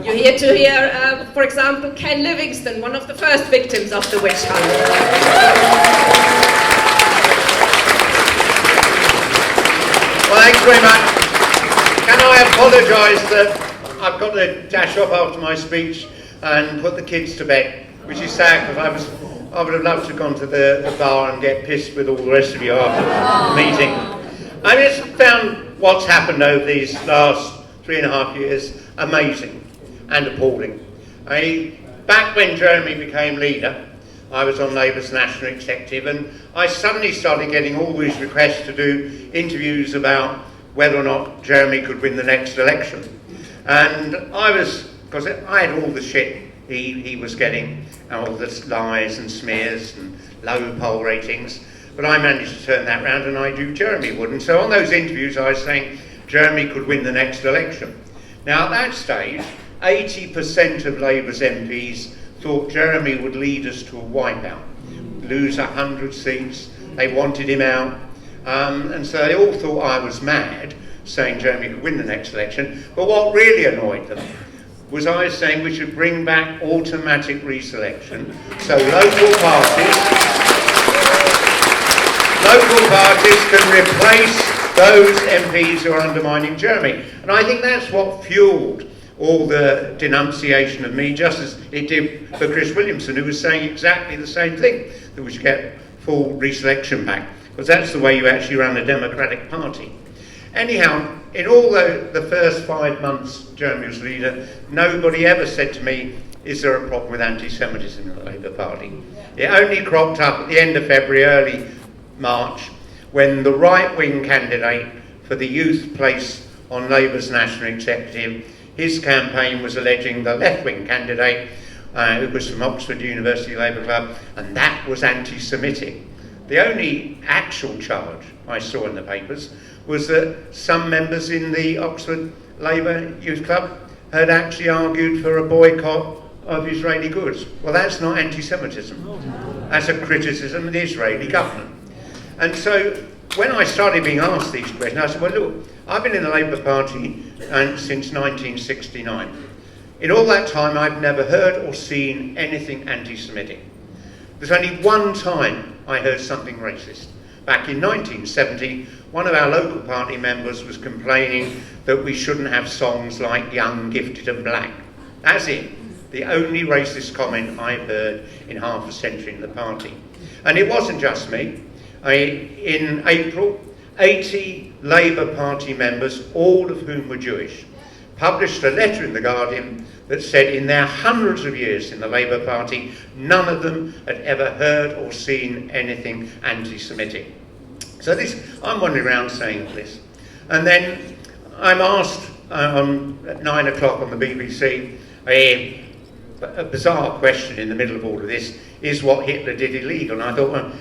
You're here to hear, for example, Ken Livingstone, one of the first victims of the witch hunt. Well, thanks very much. Can I apologise that I've got to dash off after my speech and put the kids to bed, which is sad because I would have loved to have gone to the bar and get pissed with all the rest of you after the meeting. I just found what's happened over these last 3.5 years amazing and appalling. Back when Jeremy became leader, I was on Labour's National Executive, and I suddenly started getting all these requests to do interviews about whether or not Jeremy could win the next election. And because I had all the shit he was getting, all the lies and smears and low poll ratings, but I managed to turn that round and I knew Jeremy would. And so on those interviews I was saying Jeremy could win the next election. Now at that stage, 80% of Labour's MPs thought Jeremy would lead us to a wipeout, lose 100 seats. They wanted him out, and so they all thought I was mad saying Jeremy could win the next election. But what really annoyed them was I was saying we should bring back automatic reselection, so local parties can replace those MPs who are undermining Jeremy. And I think that's what fuelled all the denunciation of me, just as it did for Chris Williamson, who was saying exactly the same thing, that we should get full reselection back, because that's the way you actually run a democratic party. Anyhow, in all the first 5 months Jeremy was leader, nobody ever said to me, is there a problem with anti-Semitism in the Labour Party? It only cropped up at the end of February, early March, when the right-wing candidate for the youth place on Labour's National Executive, his campaign was alleging the left-wing candidate, who was from Oxford University Labour Club, and that was anti-Semitic. The only actual charge I saw in the papers was that some members in the Oxford Labour Youth Club had actually argued for a boycott of Israeli goods. Well, that's not anti-Semitism. That's a criticism of the Israeli government. And so when I started being asked these questions, I said, well, look, I've been in the Labour Party since 1969. In all that time, I've never heard or seen anything anti-Semitic. There's only one time I heard something racist. Back in 1970, one of our local party members was complaining that we shouldn't have songs like Young, Gifted and Black. That's it. The only racist comment I've heard in half a century in the party. And it wasn't just me. In April, 80 Labour Party members, all of whom were Jewish, published a letter in The Guardian that said in their hundreds of years in the Labour Party, none of them had ever heard or seen anything anti-Semitic. So I'm wandering around saying all this. And then I'm asked at 9 o'clock on the BBC, a bizarre question in the middle of all of this, is what Hitler did illegal? And I thought, well,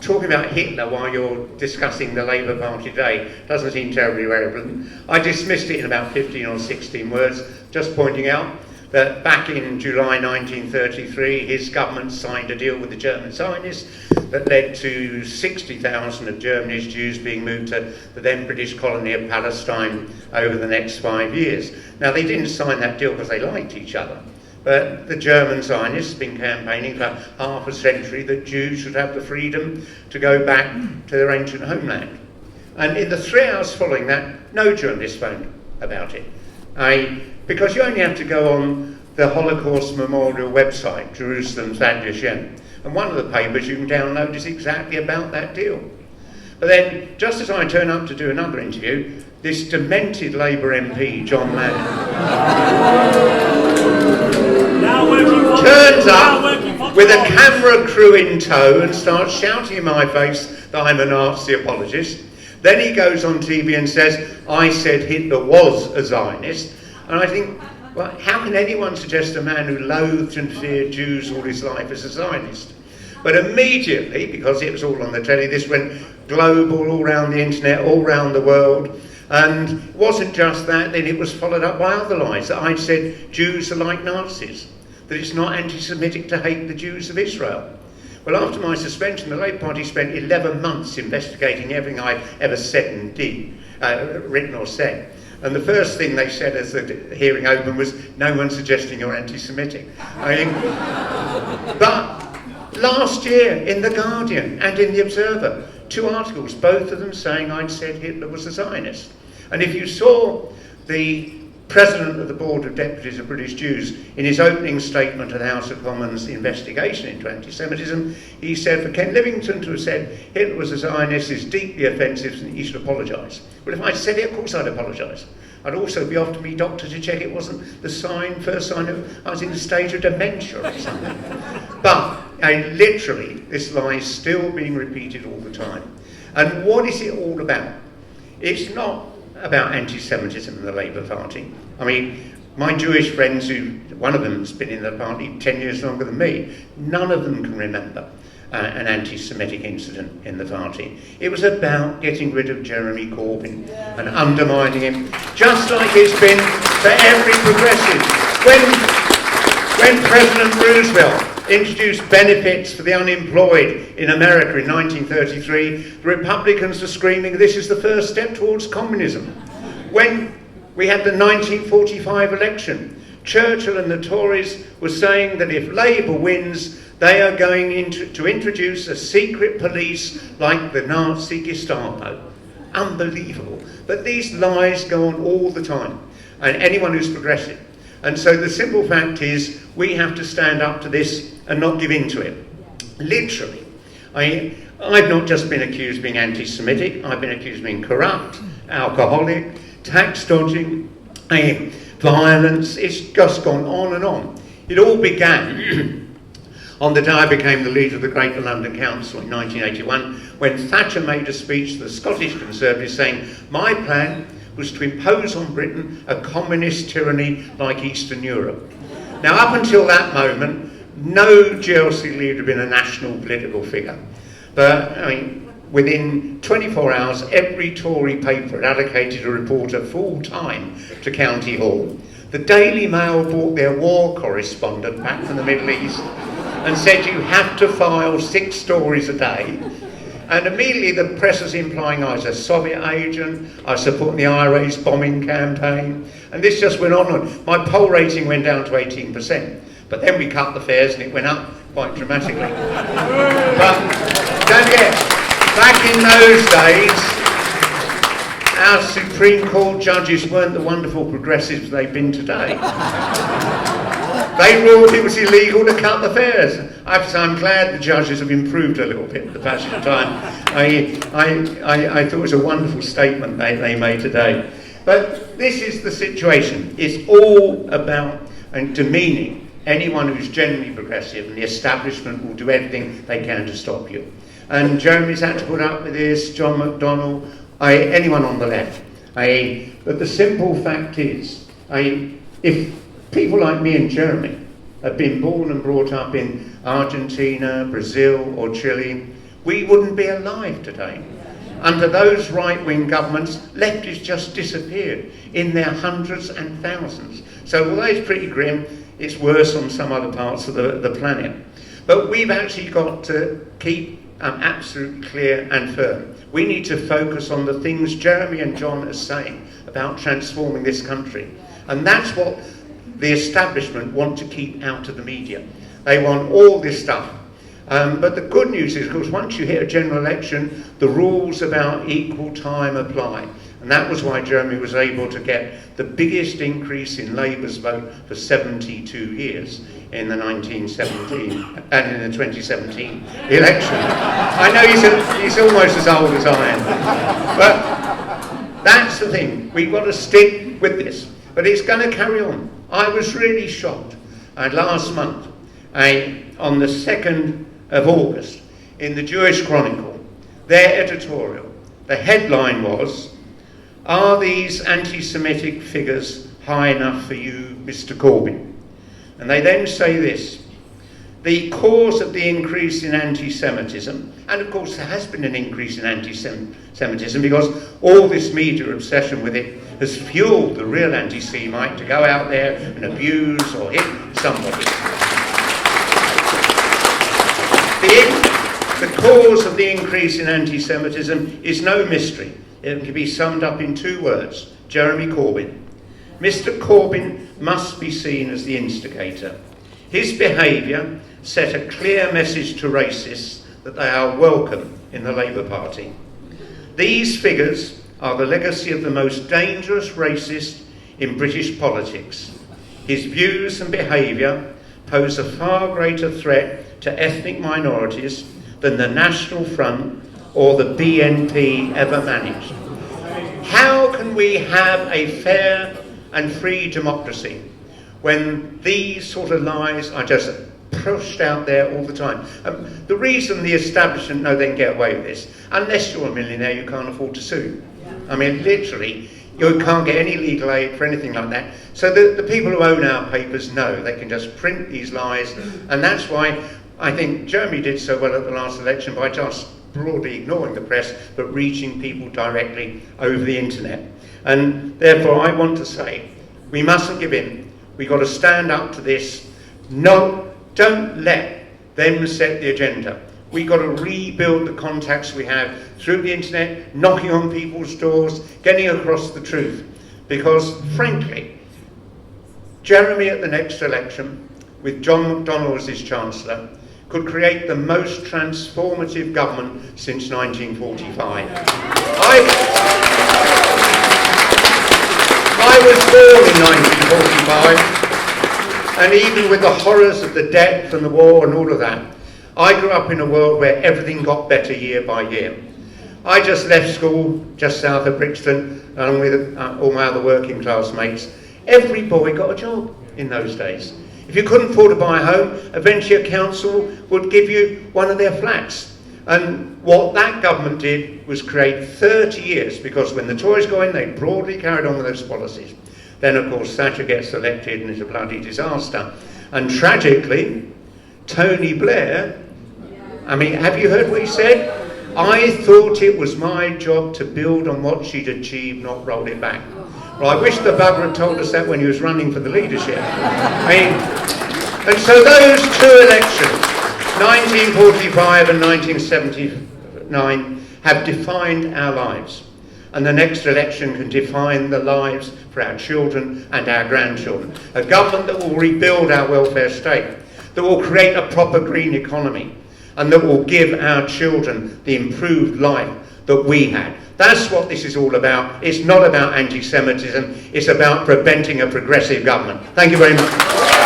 talking about Hitler while you're discussing the Labour Party today doesn't seem terribly relevant. I dismissed it in about 15 or 16 words, just pointing out that back in July 1933, his government signed a deal with the German Zionists that led to 60,000 of Germany's Jews being moved to the then British colony of Palestine over the next 5 years. Now, they didn't sign that deal because they liked each other. But the German Zionists have been campaigning for half a century that Jews should have the freedom to go back to their ancient homeland. And in the 3 hours following that, no journalist phoned about it. Because you only have to go on the Holocaust Memorial website, Jerusalem's Ad Vashem, and one of the papers you can download is exactly about that deal. But then, just as I turn up to do another interview, this demented Labour MP, John Mann, turns up with a camera crew in tow and starts shouting in my face that I'm a Nazi apologist. Then he goes on TV and says, I said Hitler was a Zionist. And I think, well, how can anyone suggest a man who loathed and feared Jews all his life as a Zionist? But immediately, because it was all on the telly, this went global, all around the internet, all around the world. And it wasn't just that, then it was followed up by other lies, that I'd said Jews are like Nazis, that it's not anti-Semitic to hate the Jews of Israel. Well, after my suspension, the Labour Party spent 11 months investigating everything I've ever said and did, written or said. And the first thing they said as the hearing opened was, "No one's suggesting you're anti-Semitic." But last year in The Guardian and in The Observer, 2 articles, both of them saying I'd said Hitler was a Zionist. And if you saw the President of the Board of Deputies of British Jews, in his opening statement to the House of Commons investigation into anti-Semitism, he said for Ken Livingstone to have said Hitler was a Zionist is deeply offensive and he should apologise. Well, if I'd said it, of course I'd apologise. I'd also be off to me doctor to check it wasn't the first sign of I was in a stage of dementia or something. But literally, this lie is still being repeated all the time. And what is it all about? It's not about anti-Semitism in the Labour Party. I mean, my Jewish friends, one of them's been in the party 10 years longer than me, none of them can remember an anti-Semitic incident in the party. It was about getting rid of Jeremy Corbyn and undermining him, just like it's been for every progressive. When President Roosevelt introduced benefits for the unemployed in America in 1933, the Republicans were screaming, "This is the first step towards communism." When we had the 1945 election, Churchill and the Tories were saying that if Labour wins, they are going to introduce a secret police like the Nazi Gestapo. Unbelievable. But these lies go on all the time, and anyone who's progressive. And so the simple fact is, we have to stand up to this and not give in to it. Literally. I've not just been accused of being anti-Semitic, I've been accused of being corrupt, alcoholic, tax dodging, violence. It's just gone on and on. It all began on the day I became the leader of the Greater London Council in 1981, when Thatcher made a speech to the Scottish Conservatives saying, "My plan was to impose on Britain a communist tyranny like Eastern Europe." Now, up until that moment, no GLC leader had been a national political figure. But, within 24 hours, every Tory paper had allocated a reporter full-time to County Hall. The Daily Mail brought their war correspondent back from the Middle East and said, "You have to file 6 stories a day." And immediately the press was implying I was a Soviet agent, I was supporting the IRA's bombing campaign, and this just went on. My poll rating went down to 18%, but then we cut the fares and it went up quite dramatically. But don't forget, back in those days, our Supreme Court judges weren't the wonderful progressives they've been today. They ruled it was illegal to cut the fares. I'm glad the judges have improved a little bit with the passage of time. I thought it was a wonderful statement they made today. But this is the situation. It's all about demeaning anyone who's genuinely progressive, and the establishment will do everything they can to stop you. And Jeremy's had to put up with this, John McDonnell, anyone on the left. But the simple fact is, if people like me and Jeremy have been born and brought up in Argentina, Brazil or Chile, we wouldn't be alive today. Under those right-wing governments, leftists just disappeared in their hundreds and thousands. So although it's pretty grim, it's worse on some other parts of the planet. But we've actually got to keep absolutely clear and firm. We need to focus on the things Jeremy and John are saying about transforming this country. And that's what the establishment want to keep out of the media. They want all this stuff. But the good news is, of course, once you hit a general election, the rules about equal time apply. And that was why Jeremy was able to get the biggest increase in Labour's vote for 72 years in the 1917 and in the 2017 election. I know he's almost as old as I am. But that's the thing. We've got to stick with this. But it's going to carry on. I was really shocked last month, on the 2nd of August, in the Jewish Chronicle, their editorial, the headline was, "Are these anti-Semitic figures high enough for you, Mr. Corbyn?" And they then say this: "The cause of the increase in anti-Semitism," and of course there has been an increase in anti-Semitism because all this media obsession with it has fueled the real anti-Semite to go out there and abuse or hit somebody. The cause of the increase in anti-Semitism is no mystery. It can be summed up in 2 words: Jeremy Corbyn. Mr. Corbyn must be seen as the instigator. His behaviour set a clear message to racists that they are welcome in the Labour Party. These figures are the legacy of the most dangerous racist in British politics. His views and behaviour pose a far greater threat to ethnic minorities than the National Front or the BNP ever managed. How can we have a fair and free democracy when these sort of lies are just pushed out there all the time? The reason the establishment know they can get away with this, unless you're a millionaire, you can't afford to sue. I mean, literally, you can't get any legal aid for anything like that. So the people who own our papers know they can just print these lies, and that's why I think Jeremy did so well at the last election by just broadly ignoring the press but reaching people directly over the internet. And therefore I want to say we mustn't give in. We've got to stand up to this. No, don't let them set the agenda. We've got to rebuild the contacts we have through the internet, knocking on people's doors, getting across the truth. Because frankly, Jeremy at the next election, with John McDonnell as his Chancellor, could create the most transformative government since 1945. I was born in 1945, and even with the horrors of the debt and the war and all of that, I grew up in a world where everything got better year by year. I just left school just south of Brixton, along with all my other working class mates. Every boy got a job in those days. If you couldn't afford to buy a home, eventually a council would give you one of their flats. And what that government did was create 30 years, because when the Tories go in, they broadly carried on with those policies. Then, of course, Thatcher gets elected and it's a bloody disaster. And tragically, Tony Blair, I mean, have you heard what he said? I thought it was my job to build on what she'd achieved, not roll it back. Well, I wish the bugger had told us that when he was running for the leadership. I mean, and so those two elections, 1945 and 1979, have defined our lives. And the next election can define the lives for our children and our grandchildren. A government that will rebuild our welfare state, that will create a proper green economy, and that will give our children the improved life that we had. That's what this is all about. It's not about anti-Semitism, it's about preventing a progressive government. Thank you very much.